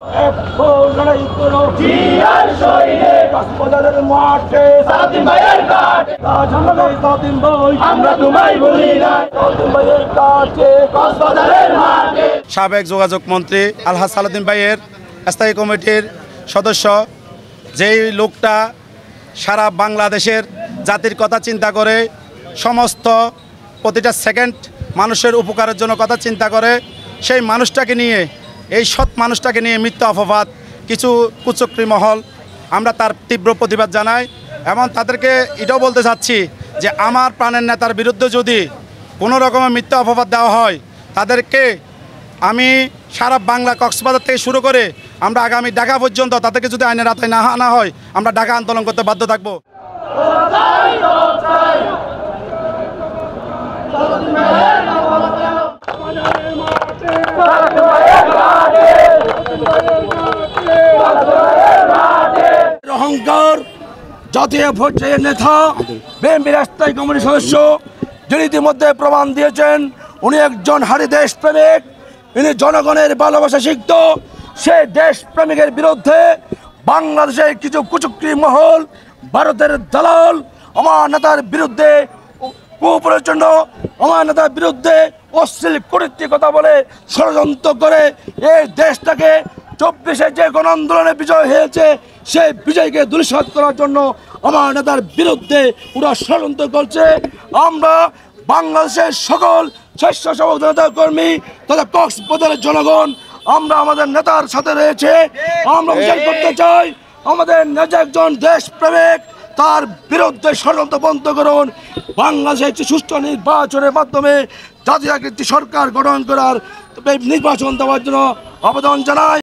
লড়াই করো জিয়ার শহীদে কক্সবাজারের মাঠে সালাউদ্দিন ভাইয়ের কাছে সালাউদ্দিন ভাই আমরা তোমায় ভুলি না সালাউদ্দিন ভাইয়ের কাছে কক্সবাজারের মাঠে। সাবেক যোগাযোগ মন্ত্রী আলহাজ সালাউদ্দিন ভাইয়ের স্থায়ী কমিটির সদস্য যেই লোকটা সারা বাংলাদেশের জাতির কথা চিন্তা করে সমস্ত প্রতিটা সেকেন্ড মানুষের উপকারের জন্য কথা চিন্তা করে, সেই মানুষটাকে নিয়ে এই সৎ মানুষটাকে নিয়ে মিথ্যা অপবাদ কিছু কুচক্রী মহল, আমরা তার তীব্র প্রতিবাদ জানাই এবং তাদেরকে এটাও বলতে চাচ্ছি যে আমার প্রাণের নেতার বিরুদ্ধে যদি কোনো রকমের মিথ্যা অপবাদ দেওয়া হয় তাদেরকে আমি সারা বাংলা কক্সবাজার থেকে শুরু করে আমরা আগামী ঢাকা পর্যন্ত তাদেরকে যদি আইনের আওতায় না আনা হয় আমরা ঢাকা আন্দোলন করতে বাধ্য থাকবো। অহংকার জাতীয় পর্যায়ের নেতা বিএনপির স্থায়ী কমিটির সদস্য যিনি ইতিমধ্যে প্রমাণ দিয়েছেন উনি একজন হারি দেশপ্রেমিক, ইনি জনগণের ভালোবাসা শিখত। সেই দেশপ্রেমিকের বিরুদ্ধে বাংলাদেশের কিছু কুচক্রী মহল, ভারতের দালাল আমার নেতার বিরুদ্ধে কুপ্রচণ্ড আমার নেতার বিরুদ্ধে অশ্লীল কূটনীতি কথা বলে ষড়যন্ত্র করে এই দেশটাকে 24-এ যে গণ আন্দোলনে বিজয় হয়েছে সেই বিজয়কে দুলিশাত করার জন্য আমার নেতার বিরুদ্ধে ওরা ষড়যন্ত্র করছে। আমরা বাংলাদেশের সকল স্বেচ্ছাসেবক নেতা কর্মী তথা কক্সবাজারের জনগণ আমরা আমাদের নেতার সাথে রয়েছে। আমরা বিচার করতে চাই আমাদের নেতা একজন দেশপ্রেমিক, তার বিরুদ্ধে ষড়যন্ত্র বন্ধ করুন। বাংলাদেশে একটি সুষ্ঠু নির্বাচনের মাধ্যমে জাতীয় একটি সরকার গঠন করার নির্বাচন দেওয়ার জন্য আবেদন জানাই।